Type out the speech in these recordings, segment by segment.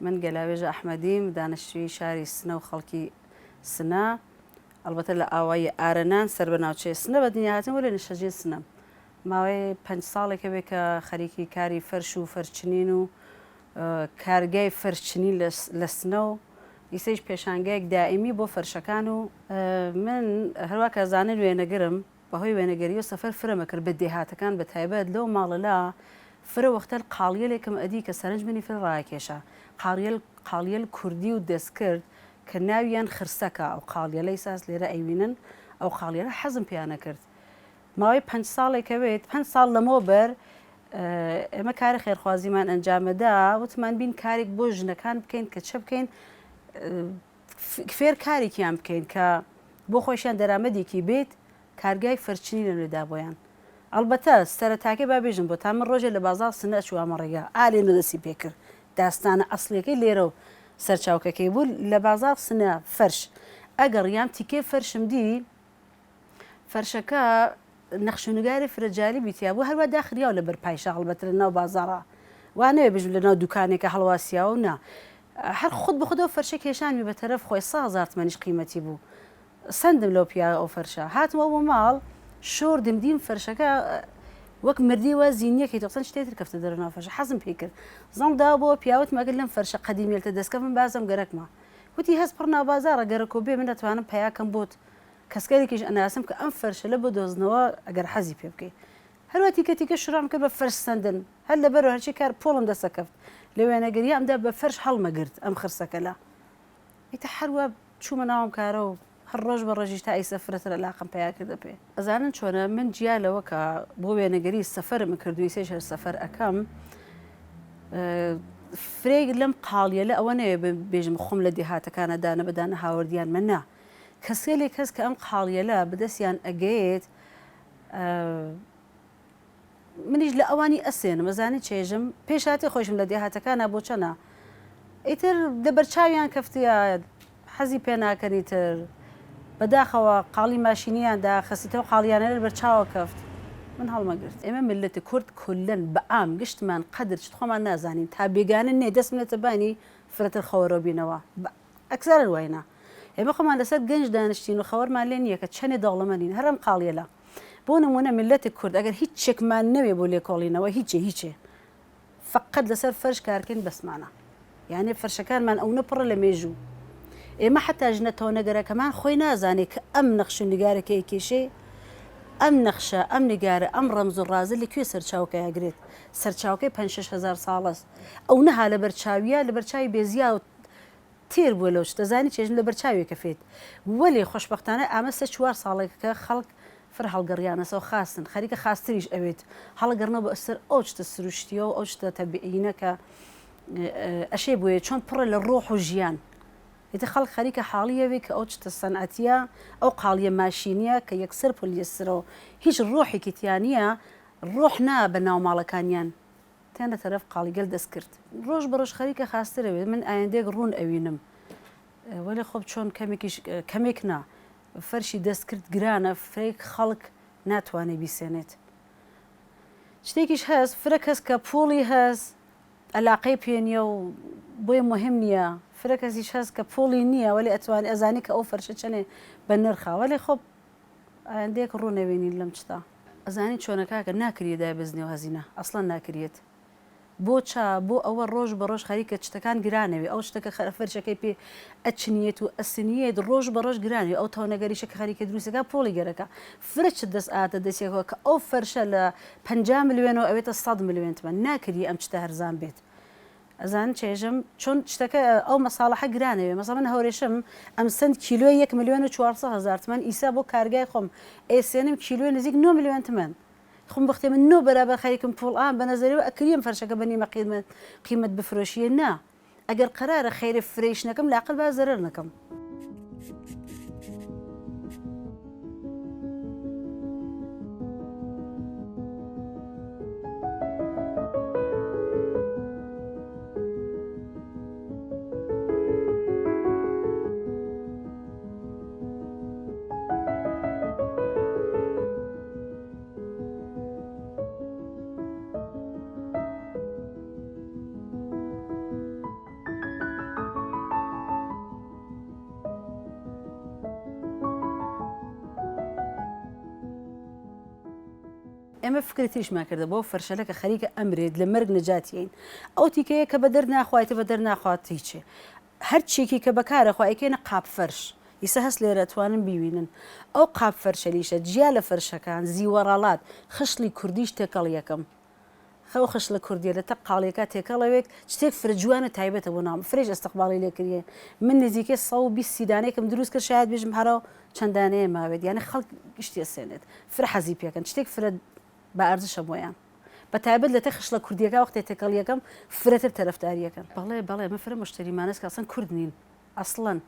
من گەلاوێژە ئەحمەدیم دانیشتووی شاری سنە و خەڵکی سنە ئەلبەتە لە ئاوایی ئارەنان سەر بە ناوچەی سنە بە دنیا هاتن وە لە نشەجێ سنەم ماوەی 5 ساڵێکە بێ کە خەریکی کاری فەرش و فەرچنین و کارگای فەرچنی لە سنە و ئیسەیش پێشانگایەک دائیمی بۆ فەرشەکان و من هەروە کەزانن وێنەگرم بەهۆی وێنەگەری و سەفەر فرەمە کرد بە دێهاتەکان بە تایبەت لەو ماڵەلا فرە وەختەر قاڵیەلێکم ئەدی کە سەرنج منی فر ڕاکێشە قاڵیەل کوردی و دەست کرد کە ناویان خرسەکە ئەو قاڵیەلەی ساس لێرە ئەیوینن ئەو قاڵیەلە حەزم پیانە کرد ماوەی 5 ساڵێکەوێت 5 ساڵ لەمەوە بەر ئێمە کاری خێرخوازیمان ئەنجامەدا وتمان بین کارێک بۆ ژنەکان بکەین کە چە بکەین فێر کارێکیان بکەین کە بۆ خۆشیان دەرامەدێکی بێت کارگای فەرچنی لە نوێدا بۆیان ئەلبەتە سەرەتاکەی با بێژم بۆ تا من ڕۆژێ لە بازار سنە چوامە ڕێگا ئالێ نەدەسی پێکرد داستانە ئەسڵیەکەی لێرە و سەرچاوکەکەی بوو لە بازار سنە فەرش ئەگەڕ یان تیکێ فەرشم دی فەرشەکە نەخشونگاری فرەجالی بیتیا بوو هەروە داخریاو لە بەرپایشە هەڵبەتە لە ناو بازارە وانەیە بژم لە ناو دوکانێکە هەڵواسیاوە و نا هەر خودت بخۆدەوە فەرشە کێشانی بە تەرەف خۆی 100,000 تمەنیش قیمەتی بوو سندم لەو پیا ئەو فەرشە هاتمەوە بۆ ماڵ شۆردم دیم فەرشەکە وەک مردیوە زیینیەکەی دەقسەن شتێتر کەفتە دەرەوە فەرشە حەزم پێ کرد زەڵدا بۆ پیاوت مەگەر لەم فەرشە قەدیمیێتە دەستکە من بازم گەرەکمە وتی هەست پڕ ناو بازارە گەرەکۆ بێ من دەتوانم پیاکەم بۆت کەسکەرێکیش ئەناسم کە ئەم فەرشە لە بۆ دۆزنەوە ئەگەر حەزی پێ بکەیت هەروە تیکە شڕام کرد بە فەرش سندن هەر لەبەرەوە هەرچی کار پۆڵم دەسەکەفت لە وێنەگەری ئەمدا بە فەرش هەڵمەگرت ئەم خرسەکە لە ئیتە هەروە چوومە ناوم کارە و هەر ڕۆژ بە ڕۆژیش تا ئیسە فرەتە لاقم پیا کردە پێ ئەزانن چۆنە من جیالەوە کە بۆ وێنەگەری سەفەرم کردووی سێش هەر سەفەر ئەەکەم فرێک لەم قاڵیە لە ئەوە نەوێ بێژم خۆم لە دێهاتەکانە دانە بەدانە هاوردیان مننا کەسێلێک کەس کە ئەم قاڵیەلە بەدەستیان ئەگەیت منیش لە ئەوانی ئەسێنم مەزانی چێژم پێشاتی خۆشم لە دێهاتەکانە بۆ چەنە ئیتر لە بەرچاویان کەفتیە حەزی پێ ناکەنیتر بەداخەوە قاڵی ماشینیاندا خەسیتەوە قاڵیانە لە بەرچاوە کەفت من هەڵمەگرت ئێمە ملەتی کورد کولەن بەعام گشتمان قەدر چ خۆمان نازانین تا بێگانە نێ دەست منێتە بانی فرەتر خەوەرەوە بینەوە ئەکسەر واینا ئێمە خۆمان لەسەر گەنج دانیشتین و خەوەرمان لێ نییە کە چەندێ دەوڵەمەنین هەرم قاڵیەلە بۆ نمونە ملەتی کورد ئەگەر هیچ چێکمان نەوێ بۆ لێکۆڵینەوە هیچێ فقط لەسەر فەرش کارکردن بەسمانە یعنی فەرشەکانمان ئەوە پڕە لە مێژوو ئێمە حتا ژنە تەونەگەرەکەمان خۆی نازانێت کە ئەم نەخش و نیگارەکەی کێشێ ئەم نەخشە ئەم نیگارە ئەم ڕەمز و ڕازە لەکوێ سەرچاوکە ئەگرێت سەرچاوکەی 5-6 ساڵەست ئەو نەها لە بەرچاویە لە بەرچاوی بێزیا و تێر بووە لەو شتەزانی چێژن لە بەرچاوێکە فێت وەلێ خۆشببختانە ئامەستە 4 ساڵێکەکە خەڵک فر هەڵگەڕیانەسەوە خاستن خەریکە خاستریش ئەوێت هەڵگەڕنەوە بە ئەسەر ئەو شتە سروشتیەوە ئەو شتە تەبیعینەکە ئەشێ بووە چۆن پڕە لە ڕۆح و ژیان ئێتە خەڵک خەریکە حاڵیەوێ کە ئەو شتە سەنعەتیە ئەو قاڵیە ماشینیە کە یەکسەر پۆلیێسترەوە هیچ ڕۆحێکی تیانە ڕۆح نا بە ناوماڵەکانیان تیانە تەرەف قاڵیگەل دەست کرد ڕۆژ بە ڕۆژ خەریکە خاسترەوێت من ئایندێک ڕوون ئەوینم وەلی خۆب چۆن کەمێک نا فەرشی دەست کرد گرانە فرێک خەڵک ناتوانێت بیسێنێت شتێکیش هەست فرە کەس کە پۆڵی هەست علاقەی پێنیە و بۆی مهم نییە فرە کەسیش هەست کە پۆڵی نییە ولی ئەتوانێت ئەزانی کە ئەو فەرشە چەنێ بە نرخە ولی خۆب ئایندێک ڕوونەوێنین لەم شتە ئەزانی چۆنەکە ناکرێت بزنەوە هەزینە ئەسڵەن ناکرێت بۆ بۆ ئەوە ڕۆژ بە ڕۆژ خەریکە شتەکان گرانەوێ ئەو شتەکە فەرشەکەی پێ ئەچنیێت و ئەسنیێت ڕۆژ بە ڕۆژ گرانوی ئەو تەونەگەریشە کە خەریکە دروستەکە پۆڵی گەرەکە فرچ دەست ئاتە دەستێکەوە کە ئەو فەرشە لە 50 ملیۆنەوە ئەوێتە 100 ملیۆن تمەن ناکردی ئەم شتە هەرزان بێت ئەزان چێژم چۆن شتەکە ئەو مەساڵەحە گرانەوێ مەسەڵەن من هەورێشم ئەم سند کیلۆ 1,400,000 تمەن ئیسا بۆ کارگای خۆم ئێسێنم کیلۆ نزیک 9 ملیۆن تمەن خۆم بەختێ من نۆ بەرابەر خەریکم پۆڵ بە نەزەریەوە ئەکریم فەرشەکە بەنیمە قیمەت بفرۆشیە نا ئەگەر قەرارە خەیرە فرێش نەکەم لاقل با زەرەر نەکەم ئێمە فکرتیشمان کردە بۆ فەرشەلەکە خەریکە ئەمرێت لە مەرگ نەجاتیین ئەو تیکەیە کە بە دەرناخواتە بە دەرناخوات هیچێ هەر چێکی کە بەکارەخوا ئەیکێنە قاپ فەرش ئیسا هەست لێرە توانن بیوینن ئەو قاپ فەرشەلیشە جیا لە فەرشەکان زیوەڕاڵات خشتڵی کوردیش تێکەڵ یەکەم خەو خش لە کوردیە لە تە قاڵیەکە تێکەڵەوێک شتێک فرجوانە تایبەتە بۆ نام فرێژ ئەستەقباڵی لێکردە من نزیکە 120 سیدانێکم دروست کرد شاید بێژم هەرا چەندانەیە ماوێت یعنی خەڵک گشتی سێنێت فرە حەزی پێکەن شتێک فرە بە ئەرزشە بۆیان بە تایبەت لە تە خش لە کوردیەکە وەختێ تێکەڵ یەکەم فرەتر تەرەفداریەکەن بەڵێ مە فرە مشتریمانەست کەسن کورد نین ئەسڵەن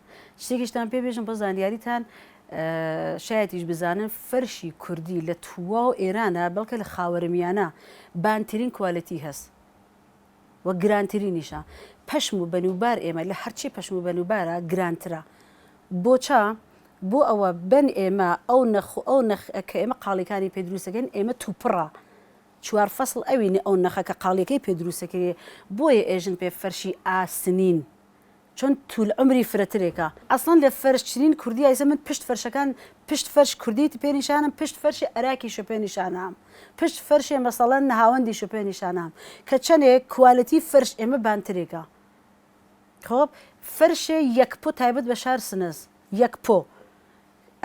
شتێکیشتان پێ بێژم بۆ زانیاریتان شایەتیش بزانن فەرشی کوردی لە تووا و ئێرانە بەڵکە لە خاوەرمیانە بانترین کوالەتی هەست وە گرانترینیشە پەشم و بەنووبار ئێمە لە هەرچی پەشم و بەنووبارە گرانترە بۆچە بۆ ئەوە بن ئێمە ئەو نەخ کە ئێمە قاڵیەکانی پێ دروستەکەن ئێمە تووپڕە چوار فەسڵ ئەوینە ئەو نەخەکە قاڵیەکەی پێ دروستەکەی بۆیە ئێژن پێ فەرشی ئاسنین چۆن توول عمری فرەترێکە ئەسڵان لە فەرشترین کوردی ئایسە من پشت فەرشەکان پشت فەرش کوردیت پێنیشانم پشت فەرشی عراکیشە پێنیشانام پشت فەرشێ مەسەڵەن نەهاوەندیشە پێنیشانام کە چەندێک کوالەتی فەرش ئێمە بانترێکە خۆب فەرشێ یەک پۆ تایبەت بە شار سنەس یەک پۆ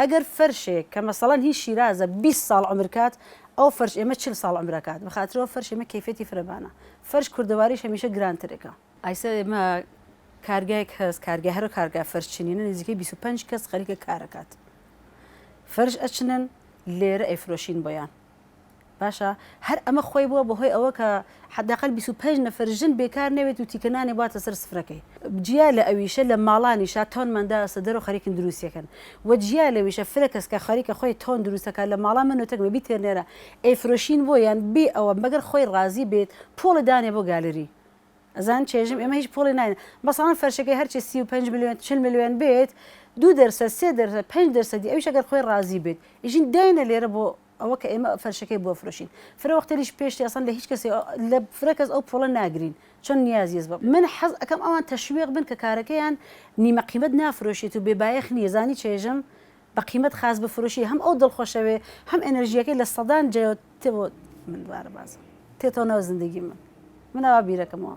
ئەگەر فەرشێک کە مەسەڵەن هیچ شیرازە 20 ساڵ عمرکات ئەو فەرش ئێمە 40 ساڵ عمرەکات بەخاطرەوە فەرش ئێمە کەیفێتی فرەبانە فەرش کوردەواریش هەمیشە گرانترێکە ئایسە ئێمە کارگایك هەست کارگای هەر کارگای فەرشچنینە نزیکەی 25 کەس خەریکە کارەکات فەرش ئەچنن لێرە ئەیفرۆشین بۆیان باشە هەر ئەمە خۆی بووە بەهۆی ئەوە کە حداقل 25 نەفەر ژن بێکار نەوێت و تیکەنانی باتە سەر سفرەکەی جیا لە ئەویشە لە ماڵانیشا تۆنمەدا سەدەر و خەریکن دروستەکەن و جیا لەویشە فرە کەس کە خەریکە خۆی تۆن دروستەکە لە ماڵا من وتەکمە بیتێنێرە ئەیفرۆشین بۆیان بێ ئەوە مەگەر خۆی ڕازی بێت پۆڵە دانێ بۆ گالری ئەزان چێژم ئێمە هیچ پۆڵی ناین مەسەڵەن فەرشەکەی هەرچی 35 میلیۆن 40 میلیۆن بێت 2 دەرسە 3 دەرسە 5 دەرسەدی ئەویش ئەگەر خۆی ڕازی بێت ئیژین داینە لێرە بۆ ئەوە کە ئێمە فەرشەکەی بۆ فرۆشین فرە وەختەریش پێشتی ئەسڵان لە هیچ کەسی لە فرە کەس ئەو پۆڵە ناگرین چۆن نیازیز بە من حەز ئەەکەم ئەوان تەشویق بن کە کارەکەیان نیمە قیمەت نافرۆشیت و بێبایەخ نییە زانی چێژم بە قیمەت خاص بفرۆشی هەم ئەو دڵخۆشەوێ هەم ئەنەرژیەکەی لە سەدان جێ تێ من وارە بازە تێتەوە ناو زندگی من ئەوە بیرەکەمەوە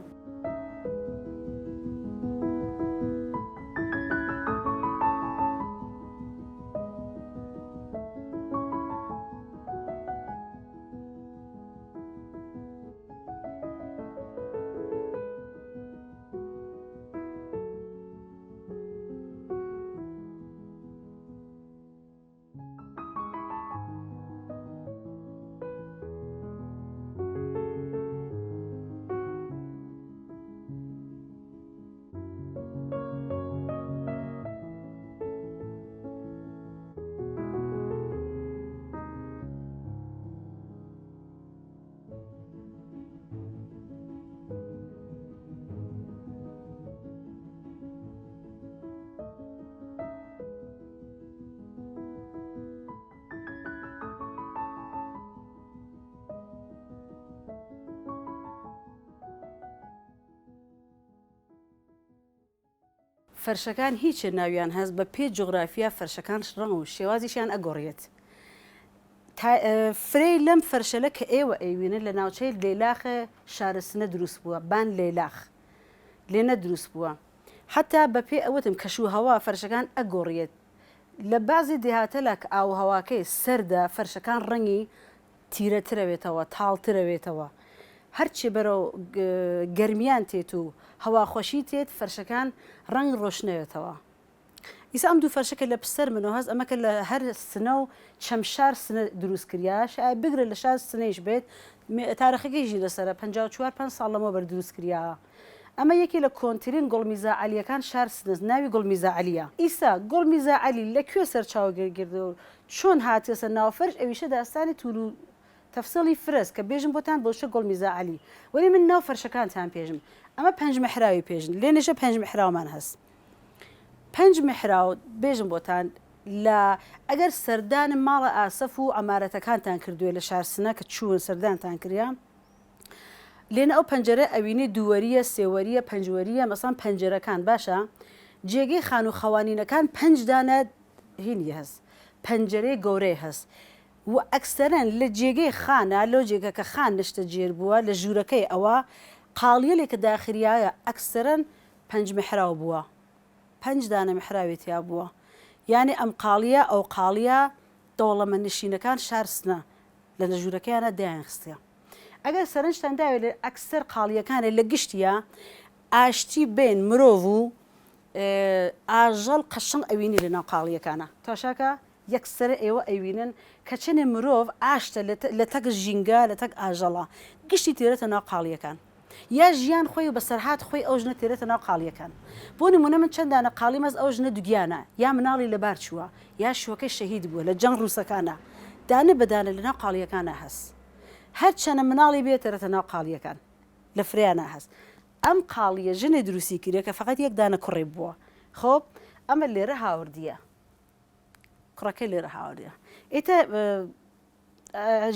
فەرشەکان هیچ ناویان هەست بە پێ جغرافیا فەرشەکان ڕەڭ و شێوازیشیان ئەگۆڕێت فرەی لەم فەرشەلە کە ئێوە ئەیوینە لە ناوچەی لێلاخە شارستنە دروست بووە بان لێلاخ لێنە دروست بووە حتا بە پێ ئەوتم کەشوو هەوا فەرشەکان ئەگۆڕێت لە بازی دێهاتە لە ئاو هەواکەی سەردا فەرشەکان ڕەنگی تیرەترەوێتەوە تاڵترەوێتەوە هەرچی بەرەو گەرمیان تێت و هەواخۆشی تێت فەرشەکان ڕەنگ ڕۆشنەوێتەوە ئیسا ئەم دوو فەرشەکە لە پسەر منەوە هەست ئەمەکە لە هەر سنە و چەمشار سنە دروست کریاش بگرە لە شار سنەیش بێت تاریخەکەیژی لەسرە 54 ساڵ لەمە بەر دروست کریاوە ئەمە یەکی لە کۆنتترین گوڵمیزا عەلیەکان شار سنەز ناوی گوڵمیزا عەلیە ئیسا گوڵمیزا عەلی لەکوێ سەرچاوگەرگردە و چۆن هاتێسە ناو فەرش ئەویشە داستانی توول و تەفسیڵی فرس کە بێژم بۆتان بۆشە گوڵمیزا عەلی وەلی من ناو فەرشەکانتان پێژم ئەمە 5 محراوی پێژن لێنێشە 5 محراومان هەست 5 محراو بێژم بۆتان لە ئەگەر سەردانم ماڵە ئاسەف و ئەمارەتەکانتان کردووە لە شارسنە کە چوون سەردانتان کردیان لێنە ئەو پەنجەرە ئەوینی دووەریە سێوەریە پەنجوەریە مەسان پەنجەرەکان باشە جێگەی خان و خەوانینەکان 5 دانە هینی هەست پەنجەرەی گەورەی هەست وأكثرا لجيجي خانة لوجيكا كخان نشتجير بوا لجوركي أوا قالية لك داخلية أكثرا بنج محراو بوا بنج دانا محراوي تيابوا يعني أم قالية أو قالية طول من نشينا كان شارسنا لأن جوركي أنا داين خستيا أجل سرنجتان داوي أكثر قالية كان اللي قشتيا أشتي بين مروفو أجل قشن أويني لنا قالية كان تاشاكا يكسر أيوة أوينن كشن مروف عاشت لتك جينجا لتك أجلا قشتي تيرتنا قالية كان يا جيان خوي بسرحات خوي أوجنا تيرتنا قالية كان بوني من شند أنا قالي مز أوجنا دجيانا يا منالي لبارشوا يا شو كالشهيد بوه لجن روسا كان دانا بدانا لنا قالية كان هس هرچەنە مناڵی بێتەرەتەناو قاڵیەکان لە فریانە هەست ئەم قاڵیە ژنێ دروستی کردێ کە فقط یەک دانە کوڕێ بووە خۆب ئەمە لێرە هاوردیە کوڕەکەی لێرە هاوردیە ئێتە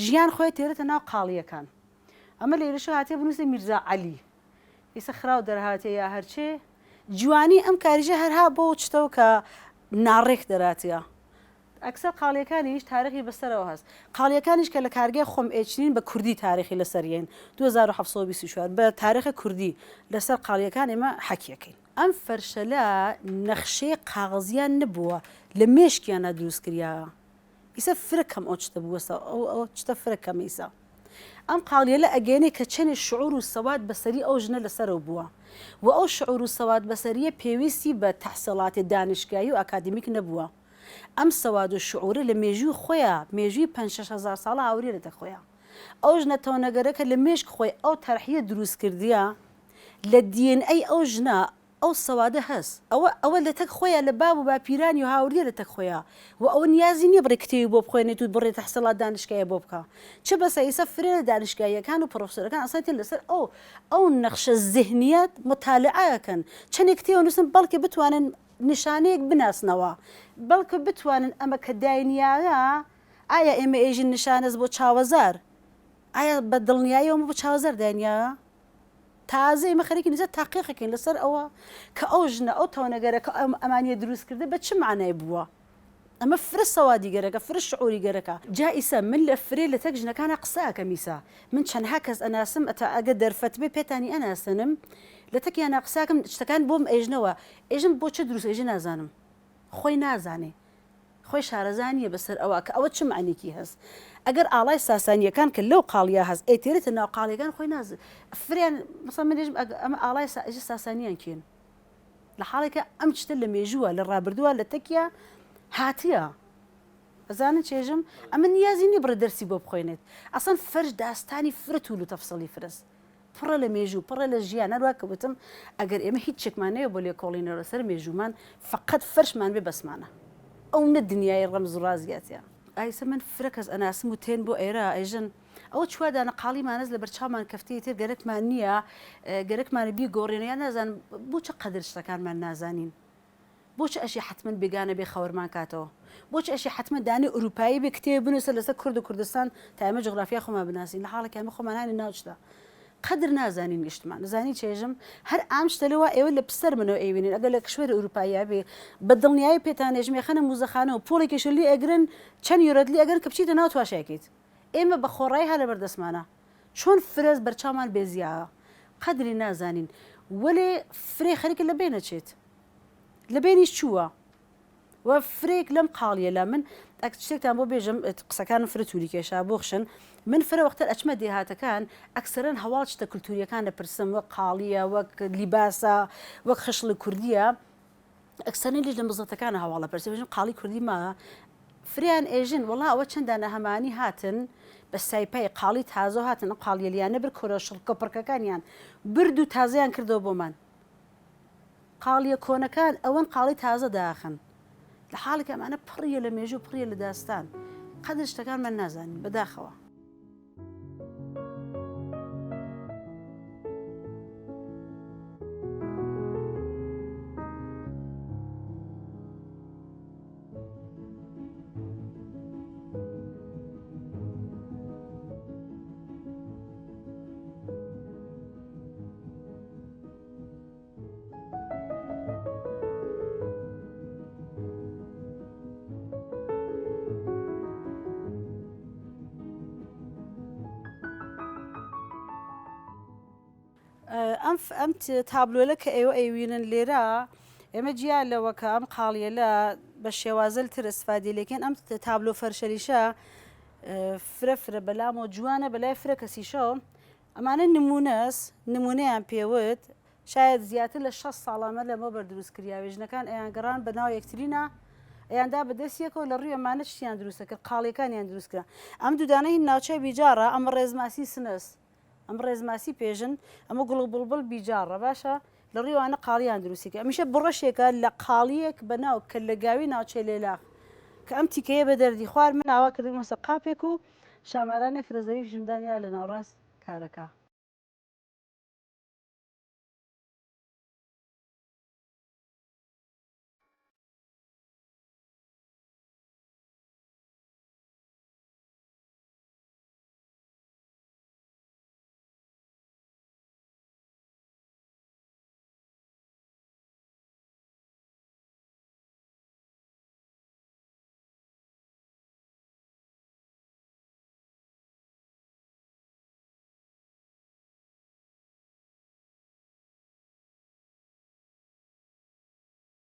ژیان خۆی تێرێتە ناو قاڵیەکان ئەمە لێرەش هاتێ بنووسێ میرزا عەلی ئێستا خراو دەرهاتێ یا هەرچێ جوانی ئەم کاریژە هەرها بۆ چتەوە کە ناڕێک دەراتە ئەکسەر قاڵیەکانیش تاریخی بەسەرەوە هەست قاڵیەکانیش کە لە کارگەی خۆم ئێچنین بە کوردی تاریخی لەسەریین 2724 بە تاریخی کوردی لەسەر قاڵیەکان ئێمە حەکیەکەین ئەم فەرشەلە نەخشەی قاغزیان نبووە لە مێشکیانە دروستکریاوە ئیسە فرەکەم ئەو چتە بووە ئەو چتە فرەکەم ئیسا ئەم قاڵیە لە ئەگەێنێ کە چەنێ شعور و سەواد بەسەری ئەو ژنە لەسەرەوە بووە و ئەو شعور و سەواد بەسەریە پێویستی بە تەحسیڵاتی دانیشگایی و ئاکادمیک نەبووە ئەم سەواد و شعورە لە مێژووی خۆیان مێژووی 5,000 ساڵە هاوری لە خۆیان ئەو ژنە تەونەگەرەکە لە مێشک خۆی ئەو تەرحیە دروست کردیە لە DNA ئەو ژنە ئەو سەوادە هەست ئەوە لە تەک خۆیان لە باب و باپیرانی و هاوریە لە تەک خۆیان و ئەو نیازی نییە بڕێ کتێوی بۆ بخوێنێت و بڕێ تەحسیڵات دانیشگایە بۆ بکە چ بەسە ئیسە فرێ لە دانیشگاییەکان و پرۆفسۆرەکان ئەساتی لەسەر ئەو نەخشە زیهنیەت مطالعەکەن چەندێک کتێوە نووسن بەڵکە بتوانن نیشانەیەک بناسنەوە بەڵکە بتوانن ئەمە کە داینایە ئایا ئێمە ئێژین نیشانەز بۆ چاوەزار ئایا بە دڵنیاییەوە بۆ چاوەزار داینایە تازە ئێمە خەریکی نزە تاقیقەکەین لەسەر ئەوە کە ئەو ژنە ئەو تەونەگەرەکە ئەمانیە دروست کردە بە چ معنای بووە ئەمە فرە سەوادی گەرەکە فرە شعوری گەرەکە جا ئیسا من لە فرێ لە تەک ژنەکانە قسەکەم ئیسا من چەندها کەس ئەناسم ئەگە دەرفەت بێ پێتانی ئەناسنم لە تەکیان قساکەم شتەکان بۆم ئێژنەوە ئێژم بۆ چه دروست ئێژە نازانم خۆی نازانێ خۆی شارەزانیە بەسەر ئەوە کە ئەوە چ معنێکی هەست ئەگەر ئاڵای ساسانیەکان کە لەو قاڵیا هەست ئێتێرێتە ناو قاڵیەکان خۆی نازانێت فریان مثلا منێژم ئەمە ئاڵای ساسانیان کێن لە حاڵێکە ئەم شتە لە مێژووە لە ڕابردووە لە تەکیە هاتیە ئەزانن چێژم ئەمە نیازی نیە بڕە دەرسی بۆ بخوێنێت ئەسەن فەرش داستانی فرەتول و تەفسەڵی فرست پڕە لە مێژوو پڕە لە ژیان هەروە کە وتم ئەگەر ئێمە هیچ چێکمانەیە بۆ لێکۆڵینەوە سەر مێژومان فقط فەرشمان بێ بەسمانە ئەو نە دنیای ڕەمز و ڕازگاتیە ئایسە من فرە کەس ئەناسم و تێن بۆ ئێرە ئەیژن ئەوە چوادانە قاڵیمانەز لە بەرچاومان کەفتەیە تر گەرەکمان نییە گەرەکمانە بیگۆڕێنەیان نازان بۆ چه قەدر شتەکانمان نازانین بۆچ ئەشی حتمما بێگانە بێ خەوەرمان کاتەوە بۆچ ئەشی حتمما دانی ئوروپایی بێ کتێب بنووسە لەسەر کورد و کوردستان تا ئێمە جغرافیا خۆمان بناسین لە حاڵێک ئێمە خۆمان هانی ناوچدا قدر نازانین گشتمان نزانی چێژم هەر ئام شتەلەوە ئێوە لە پسەر منەوە ئەیبینین ئەگەر لە کشوەر ئوروپایە بێ بە دڵنیایی پێتانێژم خەنە موزەخانە و پۆڵێکیش لی ئەگرن چەند یۆرەدلی ئەگەر کە بچیتە ناو تواشەکەیت ئێمە بە خۆڕایی هە لە بەردەسمانە چۆن فرەز بەرچاومان بێزیاوە قدری نازانین وەلێ فرێ خەریکە لە بێنەچێت لە بینیش چووە و فرێک لەم قاڵیە لە من شتێکتان بۆ بێژم قسەکانم فرە تووری کێشا بۆخشن من فرە وەختە ئەچمە دێهاتەکان ئەکسەرەن هەواڵ شتە کولتوریەکان دەپرسم وەک قاڵیە وەک لیباسە وەک خشڵی کوردیە ئەکسەرنی لێژ لە مزەتەکانە هەواڵە پرسێژم قاڵی کوردی ماوە فریان ئێژن وڵا ئەوە چەندانە هەمانی هاتن بە سایپای قاڵی تازە هاتن ئەم قاڵیەلیانە بر کۆرەشڵ کۆپڕکەکانیان برد و تازەیان کردەوە بۆمان قاڵیە کۆنەکان ئەوەن قاڵی تازە داخن لە حاڵێک ئەمانە پڕیە لە مێژوو پڕیە لە داستان قەدر شتەکانمان نازانین بەداخەوە ئەم تابلۆلە کە ئێوە ئەیوینن لێرە ئێمە جیا لەوە کە ئەم قاڵیە لە بە شێوازل تر ئەسفادی لێکێن ئەم تابلۆ فەرشەریشە فرە بەلام و جوانە بەلای فرە کەسیشەوە ئەمانە نمونەیان پێوت شاید زیاتر لە 6 ساڵامە لەمە بەردروستکردیاوێژنەکان ئەیان گەڕان بە ناو یەکترینە ئەیاندا بەدەستیەکەەوە لە ڕووی ئەمانە شتیان دروستە کرد قاڵیەکانیان دروستکرا ئەم دوودانە هین ناوچەی بیجارڕە ئەمە ڕێزماسی سنس ئەم ڕێزماسی پێژن ئەمە گوڵ بڵبڵ بیجارڕە باشە لە ڕێوانە قاڵیان دروستیکە ئەمیشە بڕەشێکە لە قاڵیەک بە ناو کە لە گاوی ناوچێ لێلاخ کە ئەم تیکەیە بە دەردی خوار من ئاوا کردمەسە قاپێک و شامارانە فرەزەوی ژمدانیا لە ناوڕاست کارەکە